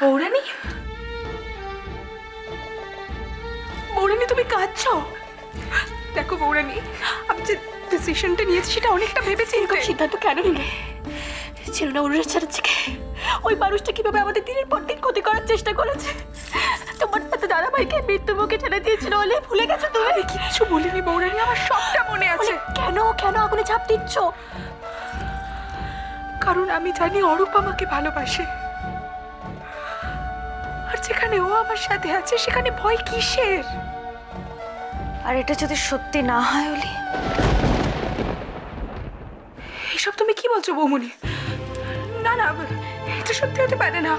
বৌরানী, বৌরানী তুমি কাঁদছো? দেখো বৌরানী, আমি যে ডিসিশনটা নিয়েছি সেটা অনেকটা ভেবেচিন্তে। সিদ্ধান্ত কেন নিলে? ছিল না অনুরাগ চ্যাটার্জিকে? ওই মানুষটা কিভাবে আমাদের দিনের পর দিন ক্ষতি করার চেষ্টা করেছে। তোমার সাথে দাদাভাইকে মৃত্যু মুখে ঠেলে দিয়েছিল বলে ভুলে গেছো তুমি? আমি কিচ্ছু বলিনি বৌরানী, আমার সবটা মনে আছে। কেন কেন আগুনে ঝাঁপ দিচ্ছ? কারণ আমি জানি অরূপ আমাকে ভালোবাসে, আর যেখানে ও আমার সাথে আছে সেখানে ভয় কিসের? আর এটা যদি সত্যি না হয় অলি? এসব তুমি কি বলছো বৌমনি? না না, এটা সত্যি হতে পারে না।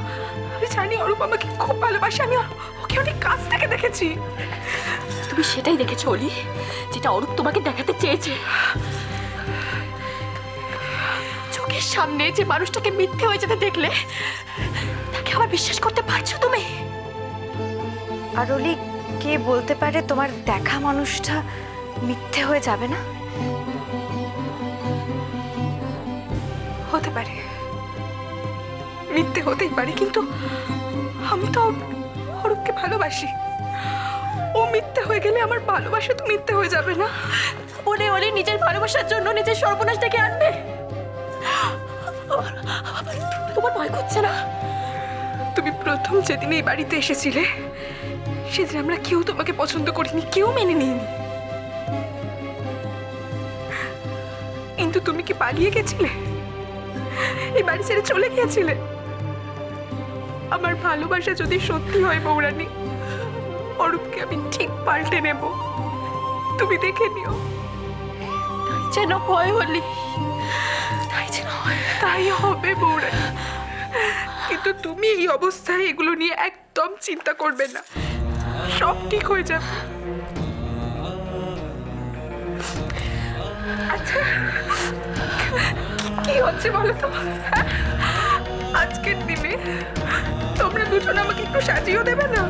আমি জানি অরূপ আমাকে খুব ভালোবাসে, আমি ওকে অনেক কাছ থেকে দেখেছি। তুমি সেটাই দেখেছো অলি, যেটা অরূপ তোমাকে দেখাতে চেয়েছে। চোখের সামনে যে মানুষটাকে মিথ্যে হয়ে যেতে দেখলে তাকে আবার বিশ্বাস করতে পারছো তুমি? আর অলি, কে বলতে পারে তোমার দেখা মানুষটা মিথ্যে হয়ে যাবে না? হতে পারে, মিথ্যে হতেই পারে, কিন্তু আমি তো অরূপকে ভালোবাসি। ও মিথ্যে হয়ে গেলে আমার ভালোবাসা তো মিথ্যে হয়ে যাবে না? ওরে ওরে, নিজের ভালোবাসার জন্য নিজের সর্বনাশ ডেকে আনবে? তোমার ভয় করছে না? তুমি প্রথম যেদিন এই বাড়িতে এসেছিলে সেদিন আমরা কেউ তোমাকে পছন্দ করিনি, কেউ মেনে নিইনি। কিন্তু তুমি কি পালিয়ে গেছিলে? এই বাড়ি ছেড়ে চলে গিয়েছিলে? আমার ভালোবাসা যদি সত্যি হয় বৌরানী, অরূপকে আমি ঠিক পাল্টে নেব, তুমি দেখে নিও। তাই যেন ভয় হলি, তাই যেন তাই হবে বৌরানী। কিন্তু তুমি এই অবস্থায় এগুলো নিয়ে একদম চিন্তা করবে না, সব ঠিক হয়ে যাবে। আচ্ছা, কি হচ্ছে বলো তো? আজকের দিনে তোমরা দুজন আমাকে একটু সাজিয়েও দেবে না?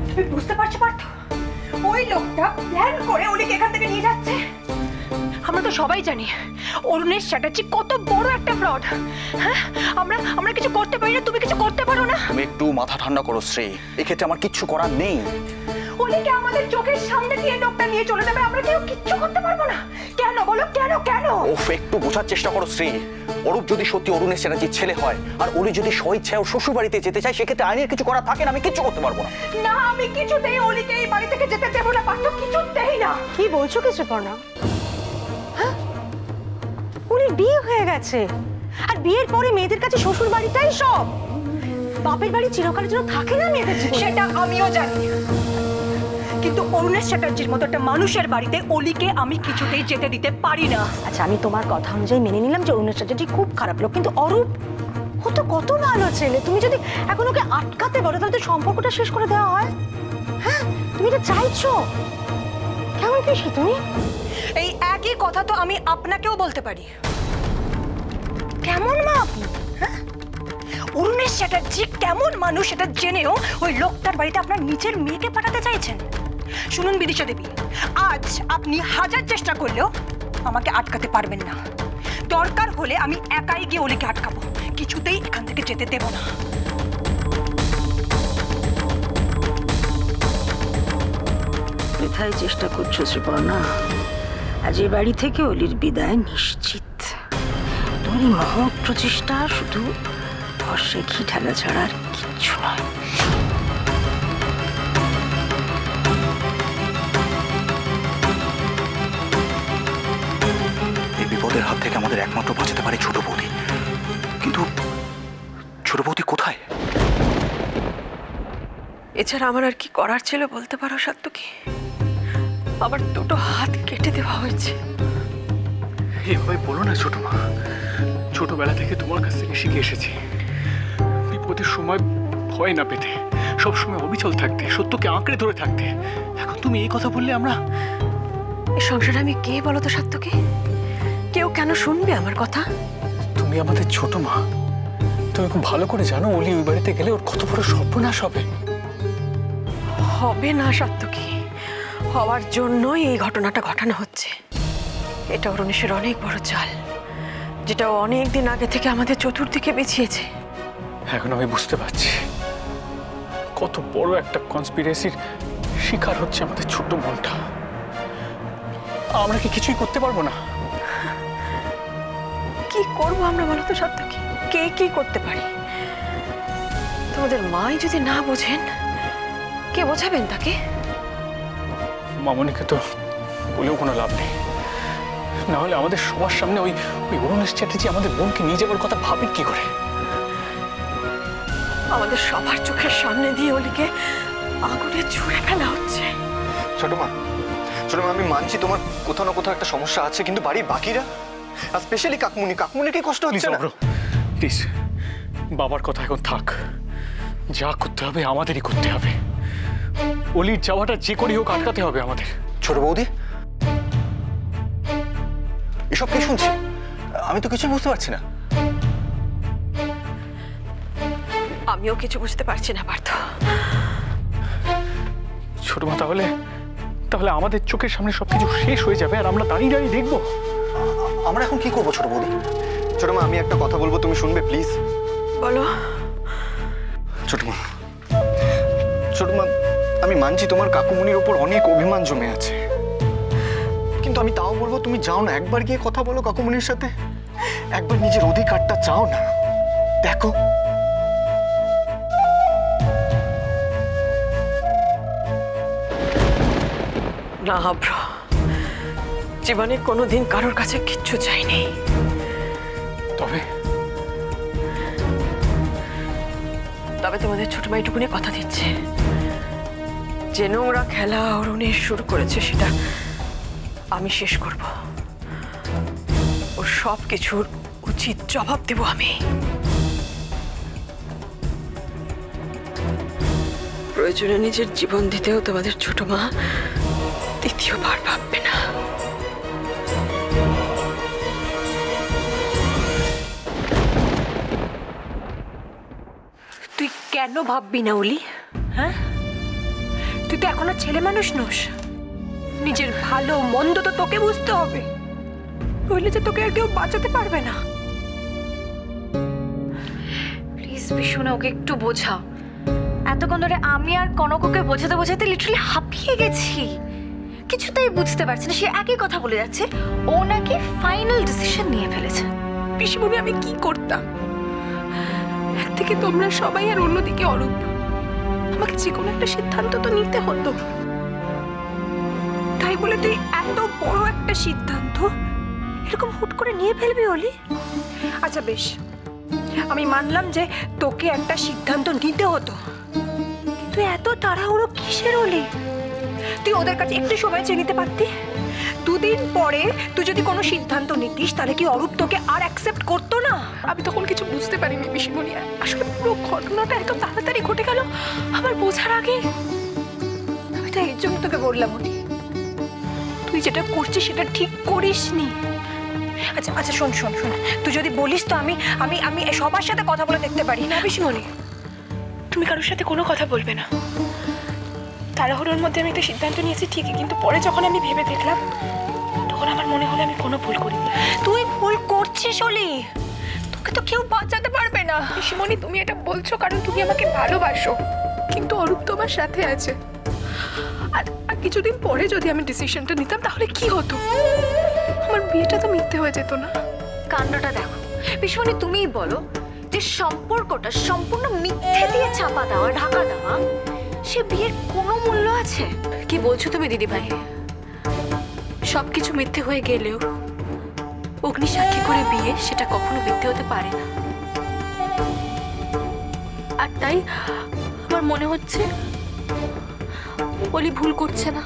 তুমি বুঝতে পারছো পার্থ? ওই লোকটা প্ল্যান করে ওলিকে এখান থেকে নিয়ে যাচ্ছে। আমরা তো সবাই জানি অরুণেশ চ্যাটার্জি কত বড় একটা ফ্রড। হ্যাঁ, আমরা কিছু করতে পারি না, তুমি কিছু করতে পারো না? তুমি একটু মাথা ঠান্ডা করো শ্রী, এক্ষেত্রে আমার কিচ্ছু করার নেই। ওলিকে আমাদের চোখের সামনে দিয়ে লোকটা নিয়ে চলে যাবে, আমরা কেউ কিচ্ছু করতে পারবো না। কেন বলো, কেন কেন? ওফ, একটু বোঝার চেষ্টা করো শ্রী। অরূপ যদি সত্যি অরুণেশ চ্যাটার্জির ছেলে হয় আর অলি যদি স্বইচ্ছায় ওর শ্বশুর বাড়িতে যেতে চায়, সেক্ষেত্রে আইনের কিছু করার থাকে না, আমি কিচ্ছু করতে পারবো না। না, আমি কিছুতেই অলিকে এই বাড়ি থেকে যেতে দেবো না পার্থ, কিছুতেই না। কি বলছো কিছু পড়া? হ্যাঁ, উনি বিয়ে হয়ে গেছে, আর বিয়ের পরে মেয়েদের কাছে শ্বশুর বাড়িটাই সব। বাপের বাড়ি চিরকালের জন্য থাকে না মেয়েদের জীবনে। সেটা আমিও জানি, কিন্তু অরুণেশ চ্যাটার্জির মতো একটা মানুষের বাড়িতে অলিকে আমি কিছুতেই যেতে দিতে পারি না। আচ্ছা, আমি তোমার কথা অনুযায়ী মেনে নিলাম যে অরুণেশ চ্যাটার্জি খুব খারাপ লোক, কিন্তু অরূপ ও তো কত ভালো ছেলে। তুমি যদি এখন ওকে আটকাতে বলো তাহলে তো সম্পর্কটা শেষ করে দেওয়া হয়। হ্যাঁ, তুমি এটা চাইছো? কেমন পেশি তুমি? এই একই কথা তো আমি আপনাকেও বলতে পারি। কেমন মা আপনি? হ্যাঁ, অরুণেশ চ্যাটার্জি কেমন মানুষ সেটা জেনেও ওই লোকটার বাড়িতে আপনার নিজের মেয়েকে পাঠাতে চাইছেন? শুনুন বিদিশা দেবী, আজ আপনি হাজার চেষ্টা করলেও আমাকে আটকাতে পারবেন না। দরকার হলে আমি একাই গিয়ে ওলিকে আটকাবো, কিছুতেই এখান থেকে যেতে দেব না। বৃথাই চেষ্টা করছো শ্রীপর্ণা, আজ এ বাড়ি থেকে অলির বিদায় নিশ্চিত। তুমি মহৎ প্রচেষ্টা শুধু বর্ষে ঘি ঢালা ছাড়া আর কিচ্ছু নয়। এই বিপদের হাত থেকে আমাদের একমাত্র বাঁচাতে পারে ছোট বৌদি, কিন্তু ছোট বৌদি কোথায়? এছাড়া আমার আর কি করার ছিল বলতে পারো সাত্তকী? আমার দুটো হাত কেটে দেওয়া হয়েছে। এভাবে বলো না ছোট মা, ছোটবেলা থেকে তোমার কাছ থেকে শিখে এসেছি বিপদের সময় ভয় না পেতে, সবসময় অবিচল থাকতে, সত্যকে আঁকড়ে ধরে থাকতে। এখন তুমি এই কথা বললে আমরা এই সংসারে আমি কে বলো তো সাত্তকী? কেউ কেন শুনবে আমার কথা? তুমি আমাদের ছোট মা, তুমি খুব ভালো করে জানো অলি ওই বাড়িতে গেলে ওর কত বড় সর্বনাশ হবে। হবে না সাত্তকী, হওয়ার জন্যই এই ঘটনাটা ঘটানো হচ্ছে। এটা অরুণেশের অনেক বড় চাল, যেটা অনেক দিন আগে থেকে আমাদের চতুর্দিকে বিছিয়েছে। এখন আমি বুঝতে পারছি কত বড় একটা কনস্পিরেসির শিকার হচ্ছে আমাদের ছোট্ট মনটা। আমরা কি কিছুই করতে পারবো না? কি করবো আমরা বলো তো সাত্তকী? কে কি করতে পারি? তোমাদের মাই যদি না বোঝেন, কে বোঝাবেন তাকে? মামনিকে তো বলেও কোনো লাভ নেই, না হলে আমাদের সবার সামনে ওই অরুণেশ চ্যাটার্জি আমাদের বোনকে নিয়ে যাবার কথা ভাবেন কি করে? আমাদের সবার চোখের সামনে দিয়ে অলিকে আগুনে ছুঁড়ে ফেলা হচ্ছে। ছোট মা, আমি মানছি তোমার কোথাও না কোথাও একটা সমস্যা আছে, কিন্তু বাড়ির বাকিরা, আর স্পেশালি কাকমুনির কি কষ্ট হচ্ছে না? প্লিজ, বাবার কথা এখন থাক। যা করতে হবে আমাদেরই করতে হবে। অলির যাওয়াটা যে করেই হোক আটকাতে হবে আমাদের। ছোট বৌদি, এসব কি শুনছি? আমি তো কিছুই বুঝতে পারছি না। আমিও কিছু বুঝতে পারছি না পার্থ। ছোট মা, তাহলে আমাদের চোখের সামনে সবকিছু শেষ হয়ে যাবে আর আমরা দাঁড়িয়ে দাঁড়িয়ে দেখবো। আমরা এখন কি করবো ছোট বৌদি? ছোট মা, আমি একটা কথা বলবো, তুমি শুনবে প্লিজ? বলো। ছোট মা, আমি মানছি তোমার কাকুমনির উপর অনেক অভিমান জমে আছে, কিন্তু আমি তাও বলবো তুমি যাও না, একবার গিয়ে কথা বলো কাকুমনির সাথে, একবার নিজের অধিকারটা চাও না। দেখো, না হাব্র, জীবনে কোনোদিন কারোর কাছে কিচ্ছু চাইনি। তবে তোমাদের ছোট ভাইটুকুনি কথা দিচ্ছে, যে নোংরা খেলা অরুণেশ শুরু করেছে সেটা আমি শেষ করব। ওর সব কিছুর উচিত জবাব দেব আমি। প্রয়োজনে নিজের জীবন দিতেও তোমাদের ছোট মা দ্বিতীয়বার ভাববে না। তুই কেন ভাববি না অলি? হ্যাঁ, তুই তো এখনো ছেলে মানুষ নোস। নিজের ভালো মন্দ তো তোকে বুঝতে হবে, নইলে যে তোকে আর কেউ বাঁচাতে পারবে না। প্লিজ বিশুনা, ওকে একটু বোঝাও। এতক্ষণ ধরে আমি আর কনককে বোঝাতে বোঝাতে লিটারালি হাঁপিয়ে গেছি। কিছুতেই বুঝতে পারছি না, সে একই কথা বলে যাচ্ছে ও নাকি ফাইনাল ডিসিশন নিয়ে ফেলেছে। পিসিমণি, আমি কি করতাম? একদিকে তোমরা সবাই আর অন্যদিকে অরূপ। আমাকে যে কোনো একটা সিদ্ধান্ত তো নিতে হতো। তাই বলে তুই এত বড় একটা সিদ্ধান্ত এরকম হুট করে নিয়ে ফেলবি অলি? আচ্ছা বেশ, আমি মানলাম যে তোকে একটা সিদ্ধান্ত নিতে হতো, কিন্তু এত তাড়াহুড়ো কিসের অলি? তুই ওদের কাছে একটু সময় চেয়ে নিতে পারতি। দুদিন পরে তুই যদি কোনো সিদ্ধান্ত নিতিস, তাহলে কি অরূপ তোকে আর অ্যাকসেপ্ট করতো না? আমি তখন কিছু বুঝতে পারিনি পিসিমণি। আসলে পুরো ঘটনাটা এত তাড়াতাড়ি ঘটে গেল আমার বোঝার আগে। আমি তো এর জন্য তোকে বললাম অলি, তুই যেটা করছিস সেটা ঠিক করিসনি। আচ্ছা আচ্ছা, শোন শোন শোন, তুই যদি বলিস তো আমি আমি আমি সবার সাথে কথা বলে দেখতে পারি। না পিসিমণি, তুমি কারোর সাথে কোনো কথা বলবে না। তাড়াহুড়োর মধ্যে আমি একটা সিদ্ধান্ত নিয়েছি ঠিকই, কিন্তু পরে যখন আমি ভেবে দেখলাম তখন আমার মনে হলো আমি কোনো ভুল করিনি। তুই ভুল করছিস অলি, তোকে তো কেউ বাঁচাতে পারবে না। পিসিমণি, তুমি এটা বলছো কারণ তুমি আমাকে ভালোবাসো, কিন্তু অরূপ তো আমার সাথে আছে। আর কিছুদিন পরে যদি আমি ডিসিশনটা নিতাম তাহলে কি হতো? আমার বিয়েটা তো মিথ্যে হয়ে যেত না? কাণ্ডটা দেখো বিশুনি, তুমিই বলো যে সম্পর্কটা সম্পূর্ণ মিথ্যে দিয়ে চাপা দেওয়া, ঢাকা দেওয়া, সে বিয়ের কোনো মূল্য আছে? কি বলছো তুমি দিদি ভাই? সবকিছু মিথ্যে হয়ে গেলেও অগ্নি সাক্ষী করে বিয়ে সেটা কখনো মিথ্যে হতে পারে না। আর তাই আমার মনে হচ্ছে অলি ভুল করছে না।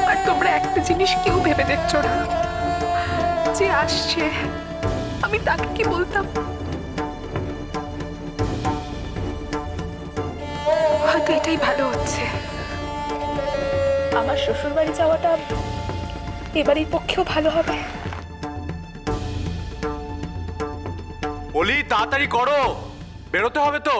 আর তোমরা একটা জিনিস কেউ ভেবে দেখছো না, যে আসছে আমি তাকে কি বলতাম? হয়তো এটাই ভালো হচ্ছে। আমার শ্বশুর বাড়ি যাওয়াটা এবারের পক্ষেও ভালো হবে। অলি, তাড়াতাড়ি করো, বেরোতে হবে তো।